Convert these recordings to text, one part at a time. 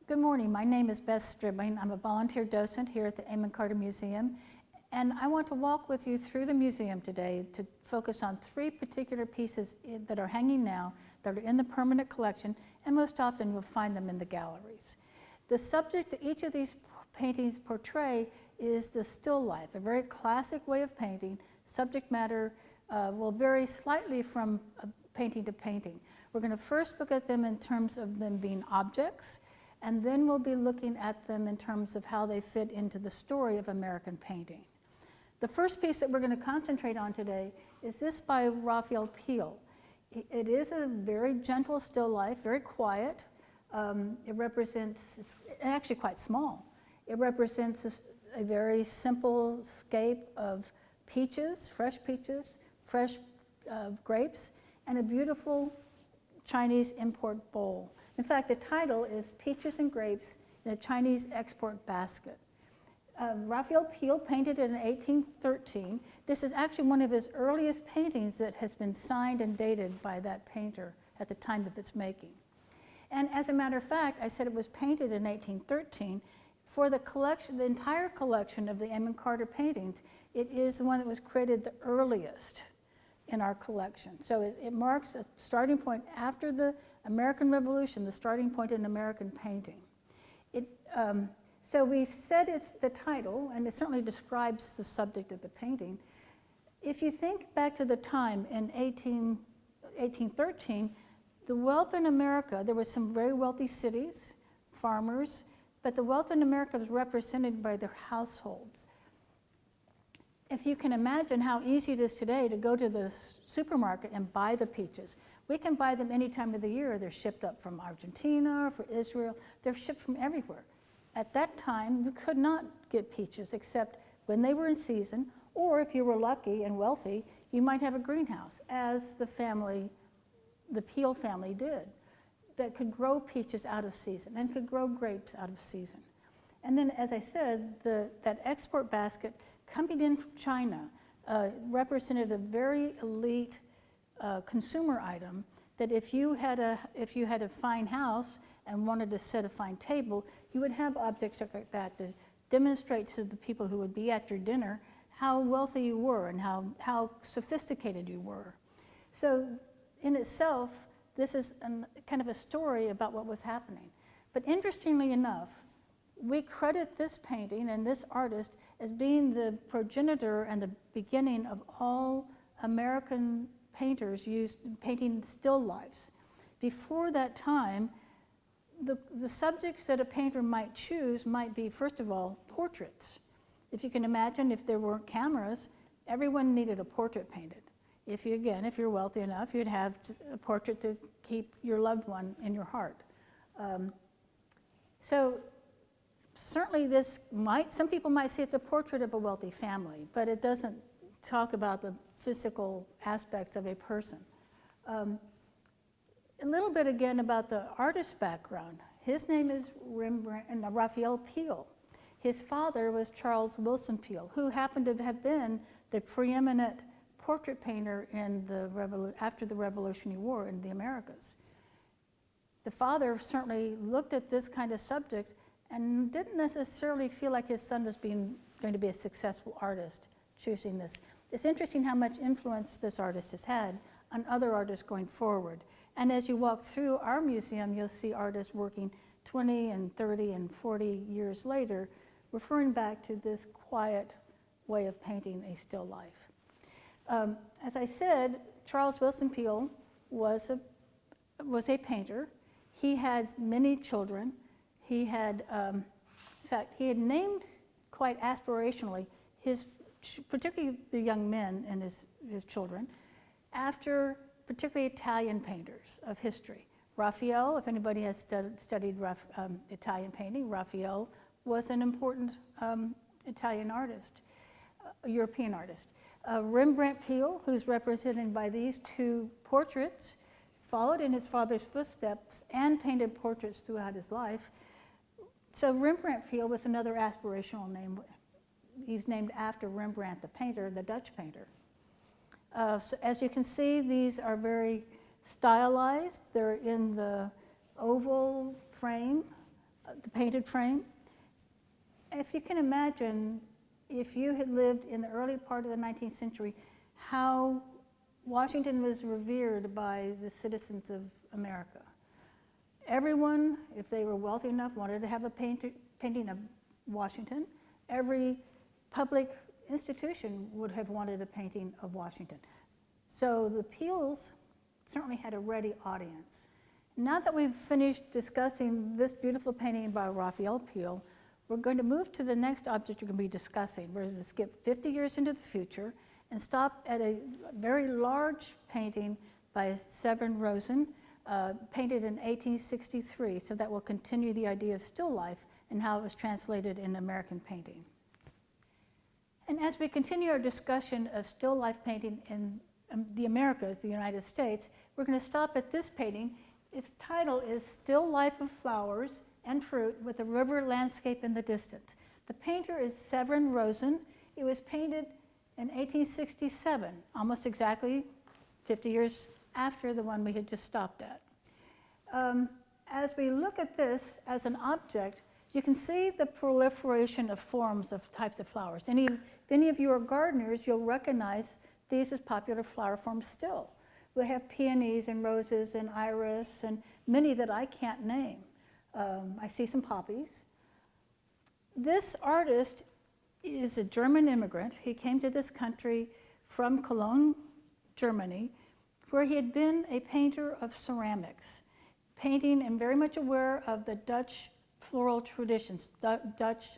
Good morning. My name is Beth Stribling. I'm a volunteer docent here at the Amon Carter Museum, and I want to walk with you through the museum today to focus on three particular pieces that are hanging now, that are in the permanent collection, and most often you'll find them in the galleries. The subject each of these paintings portray is the still life, a very classic way of painting. Subject matter will vary slightly from painting to painting. We're going to first look at them in terms of them being objects, and then we'll be looking at them in terms of how they fit into the story of American painting. The first piece that we're going to concentrate on today is this by Raphael Peel. It is a very gentle still life, very quiet. It represents, it's actually quite small. It represents a very simple scape of peaches, fresh grapes, and a beautiful Chinese import bowl. In fact, the title is Peaches and Grapes in a Chinese Export Basket. Raphael Peel painted it in 1813. This is actually one of his earliest paintings that has been signed and dated by that painter at the time of its making. And as a matter of fact, I said it was painted in 1813. For the collection, the entire collection of the Amon Carter paintings, it is the one that was created the earliest in our collection. So it marks a starting point after the American Revolution, the starting point in American painting. So we said it's the title, and it certainly describes the subject of the painting. If you think back to the time in 1813, the wealth in America, there were some very wealthy cities, farmers, but the wealth in America was represented by their households. If you can imagine how easy it is today to go to the supermarket and buy the peaches. We can buy them any time of the year. They're shipped up from Argentina, from Israel. They're shipped from everywhere. At that time, you could not get peaches except when they were in season, or if you were lucky and wealthy, you might have a greenhouse, as the Peel family did, that could grow peaches out of season and could grow grapes out of season. And then, as I said, that export basket coming in from China represented a very elite consumer item that if you had a fine house and wanted to set a fine table, you would have objects like that to demonstrate to the people who would be at your dinner how wealthy you were and how sophisticated you were. So in itself, this is kind of a story about what was happening. But interestingly enough, we credit this painting and this artist as being the progenitor and the beginning of all American painters used painting still lifes. Before that time, the subjects that a painter might choose might be, first of all, portraits. If you can imagine, if there weren't cameras, everyone needed a portrait painted. If you're wealthy enough, you'd have a portrait to keep your loved one in your heart. So certainly some people might say it's a portrait of a wealthy family, but it doesn't talk about the physical aspects of a person. A little bit again about the artist's background. His name is Raphael Peel. His father was Charles Wilson Peel, who happened to have been the preeminent portrait painter after the Revolutionary War in the Americas. The father certainly looked at this kind of subject and didn't necessarily feel like his son was going to be a successful artist choosing this. It's interesting how much influence this artist has had on other artists going forward. And as you walk through our museum, you'll see artists working 20 and 30 and 40 years later, referring back to this quiet way of painting a still life. As I said, Charles Wilson Peel was a painter. He had many children. He had, in fact, he had named quite aspirationally particularly the young men and his children, after particularly Italian painters of history. Raphael, if anybody has studied Italian painting, Raphael was an important Italian artist, European artist. Rembrandt Peel, who's represented by these two portraits, followed in his father's footsteps and painted portraits throughout his life. So Rembrandt Peel was another aspirational name. He's named after Rembrandt the painter, the Dutch painter. So as you can see, these are very stylized. They're in the oval frame the painted frame. If you can imagine, if you had lived in the early part of the 19th century, how Washington was revered by the citizens of America. Everyone, if they were wealthy enough, wanted to have a painting of Washington. Every public institution would have wanted a painting of Washington. So the Peels certainly had a ready audience. Now that we've finished discussing this beautiful painting by Raphael Peel, we're going to move to the next object we're going to be discussing. We're going to skip 50 years into the future and stop at a very large painting by Stephan Rosen, painted in 1863. So that will continue the idea of still life and how it was translated in American painting. And as we continue our discussion of still life painting in the Americas, the United States, we're going to stop at this painting. Its title is Still Life of Flowers and Fruit with a River Landscape in the Distance. The painter is Stephan Rosen. It was painted in 1867, almost exactly 50 years after the one we had just stopped at. As we look at this as an object, you can see the proliferation of forms of types of flowers. If any of you are gardeners, you'll recognize these as popular flower forms still. We have peonies and roses and iris and many that I can't name. I see some poppies. This artist is a German immigrant. He came to this country from Cologne, Germany, where he had been a painter of ceramics, painting and very much aware of the Dutch floral traditions, Dutch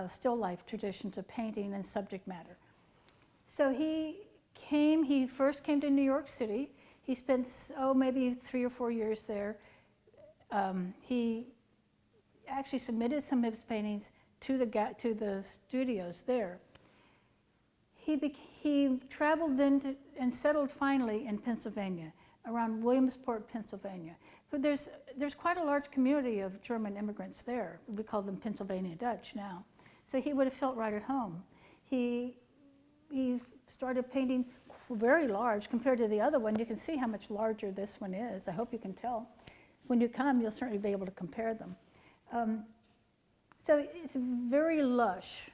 still life traditions of painting and subject matter. So he first came to New York City. He spent, maybe 3 or 4 years there. He actually submitted some of his paintings to the studios there. He traveled then and settled finally in Pennsylvania, around Williamsport, Pennsylvania. But there's quite a large community of German immigrants there. We call them Pennsylvania Dutch now. So he would have felt right at home. He started painting very large compared to the other one. You can see how much larger this one is. I hope you can tell. When you come, you'll certainly be able to compare them. So it's very lush,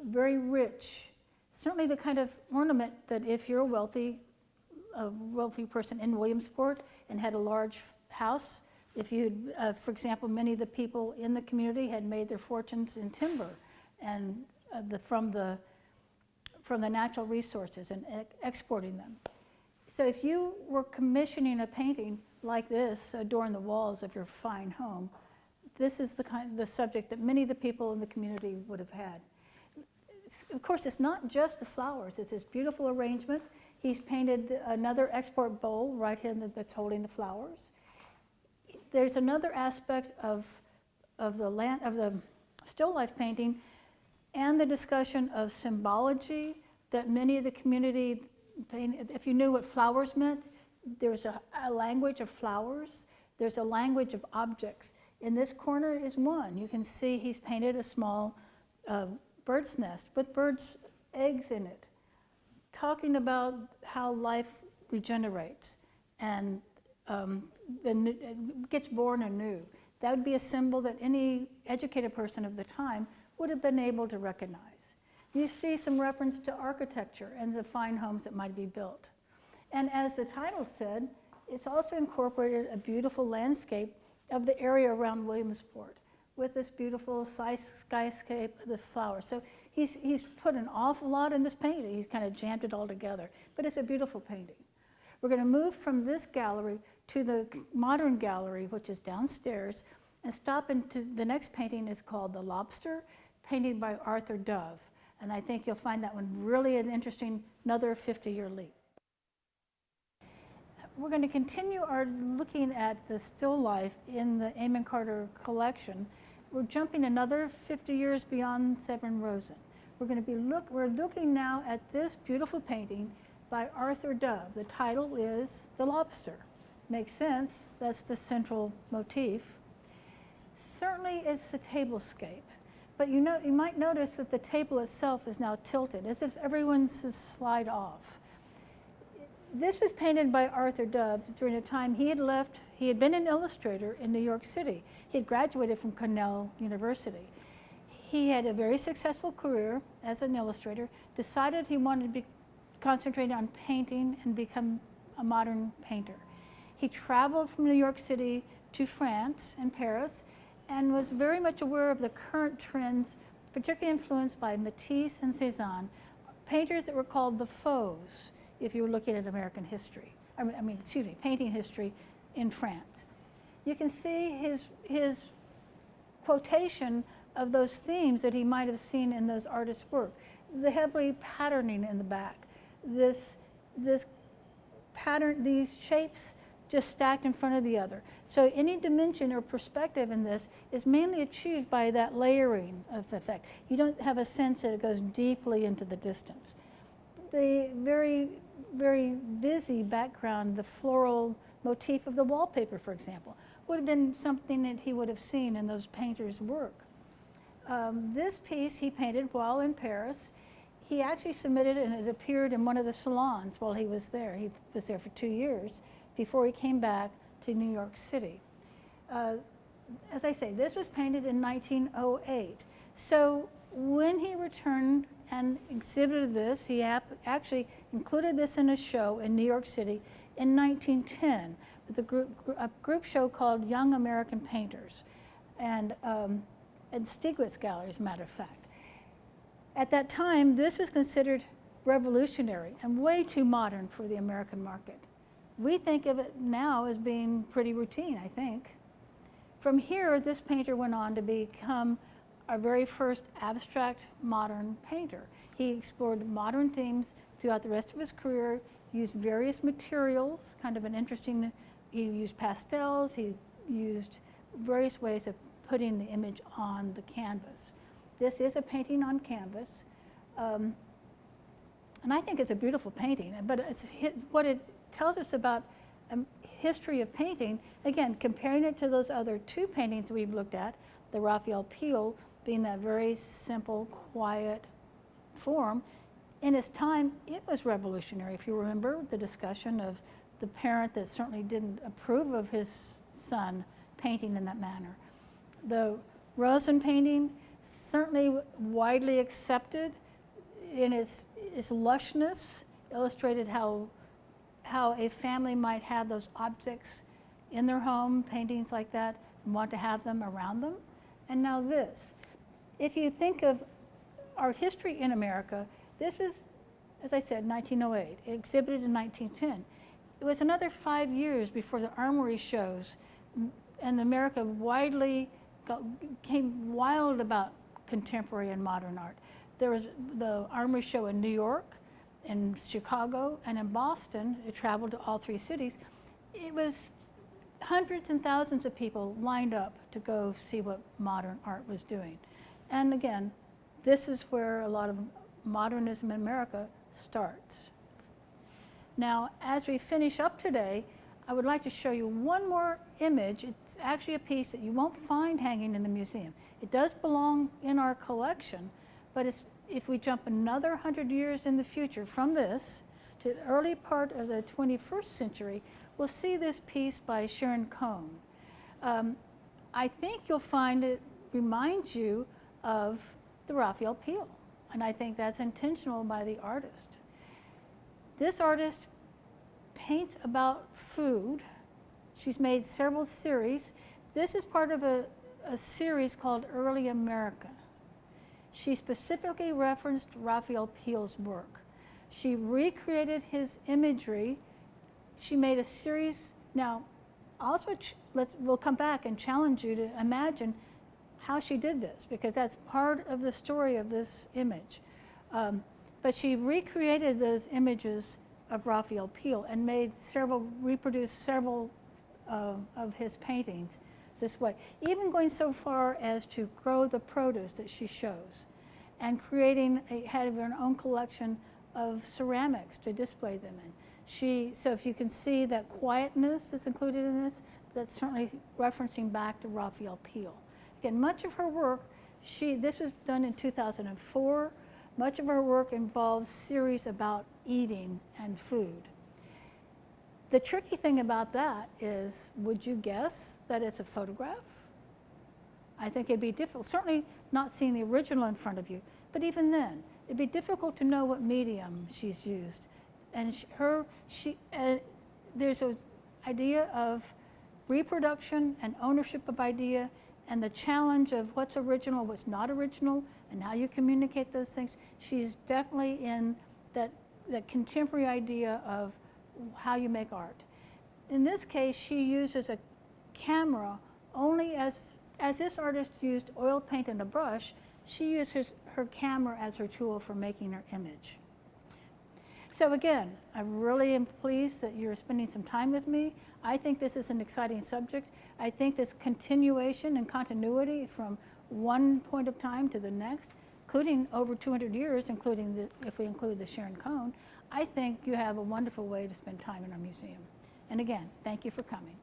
very rich. Certainly the kind of ornament that if you're a wealthy person in Williamsport and had a large house, if you, for example, many of the people in the community had made their fortunes in timber and from the natural resources and exporting them. So if you were commissioning a painting like this, adorn the walls of your fine home, this is the subject that many of the people in the community would have had. Of course, it's not just the flowers. It's this beautiful arrangement. He's painted another export bowl right here that's holding the flowers. There's another aspect of the still life painting and the discussion of symbology that many of the community painted. If you knew what flowers meant, there's a language of flowers. There's a language of objects. In this corner is one. You can see he's painted a small bird's nest with birds' eggs in it, talking about how life regenerates and then it gets born anew. That would be a symbol that any educated person of the time would have been able to recognize. You see some reference to architecture and the fine homes that might be built. And as the title said, it's also incorporated a beautiful landscape of the area around Williamsport with this beautiful skyscape of the flowers. So he's put an awful lot in this painting. He's kind of jammed it all together, but it's a beautiful painting. We're going to move from this gallery to the modern gallery, which is downstairs, and stop into the next painting is called The Lobster, painted by Arthur Dove. And I think you'll find that one really an interesting, another 50-year leap. We're going to continue our looking at the still life in the Amon Carter collection. We're jumping another 50 years beyond Stephan Rosen. We're looking now at this beautiful painting by Arthur Dove. The title is The Lobster. Makes sense, that's the central motif. Certainly it's a tablescape, but you might notice that the table itself is now tilted, as if everyone's slide off. This was painted by Arthur Dove during a time he had been an illustrator in New York City. He had graduated from Cornell University. He had a very successful career as an illustrator, decided he wanted to be concentrated on painting and become a modern painter. He traveled from New York City to France and Paris and was very much aware of the current trends, particularly influenced by Matisse and Cézanne, painters that were called the Fauves, if you were looking at American history, painting history in France. You can see his quotation of those themes that he might have seen in those artists' work. The heavily patterning in the back, this pattern, these shapes just stacked in front of the other. So any dimension or perspective in this is mainly achieved by that layering of effect. You don't have a sense that it goes deeply into the distance. The very, very busy background, the floral motif of the wallpaper, for example, would have been something that he would have seen in those painters' work. This piece he painted while in Paris. He actually submitted it, and it appeared in one of the salons while he was there. He was there for 2 years before he came back to New York City. As I say, this was painted in 1908. So when he returned and exhibited this, he actually included this in a show in New York City in 1910 with a group show called Young American Painters, and Stieglitz Gallery, as a matter of fact. At that time, this was considered revolutionary and way too modern for the American market. We think of it now as being pretty routine, I think. From here, this painter went on to become our very first abstract modern painter. He explored modern themes throughout the rest of his career, used various materials, kind of an interesting, he used pastels, he used various ways of putting the image on the canvas. This is a painting on canvas, and I think it's a beautiful painting, but what it tells us about history of painting, again, comparing it to those other two paintings we've looked at, the Raphael Peel being that very simple, quiet form. In its time, it was revolutionary. If you remember the discussion of the parent that certainly didn't approve of his son painting in that manner. The Rosen painting, certainly widely accepted in its lushness, illustrated how a family might have those objects in their home, paintings like that, and want to have them around them. And now this. If you think of art history in America, this was, as I said, 1908. It exhibited in 1910. It was another 5 years before the Armory shows, and America became wild about contemporary and modern art. There was the Armory show in New York, in Chicago, and in Boston. It traveled to all three cities. It was hundreds and thousands of people lined up to go see what modern art was doing. And again, this is where a lot of modernism in America starts. Now, as we finish up today, I would like to show you one more image. It's actually a piece that you won't find hanging in the museum. It does belong in our collection, but if we jump another 100 years in the future from this to the early part of the 21st century, we'll see this piece by Sharon Cohn. I think you'll find it reminds you of the Raphael Peel, and I think that's intentional by the artist. This artist paints about food. She's made several series. This is part of a series called Early America. She specifically referenced Raphael Peel's work. She recreated his imagery. She made a series. Now, also, we'll come back and challenge you to imagine how she did this, because that's part of the story of this image. But she recreated those images of Raphael Peel and reproduced several of his paintings this way, even going so far as to grow the produce that she shows, and had her own collection of ceramics to display them in. So if you can see that quietness that's included in this, that's certainly referencing back to Raphael Peel. Again, much of her work, this was done in 2004. Much of her work involves series about eating and food. The tricky thing about that is, would you guess that it's a photograph? I think it'd be difficult, certainly not seeing the original in front of you, but even then, it'd be difficult to know what medium she's used. And there's an idea of reproduction and ownership of idea, and the challenge of what's original, what's not original, and how you communicate those things. She's definitely in that contemporary idea of how you make art. In this case, she uses a camera only as this artist used oil paint and a brush, she uses her camera as her tool for making her image. So again, I really am pleased that you're spending some time with me. I think this is an exciting subject. I think this continuation and continuity from one point of time to the next, including over 200 years, including if we include the Sharon Cone, I think you have a wonderful way to spend time in our museum. And again, thank you for coming.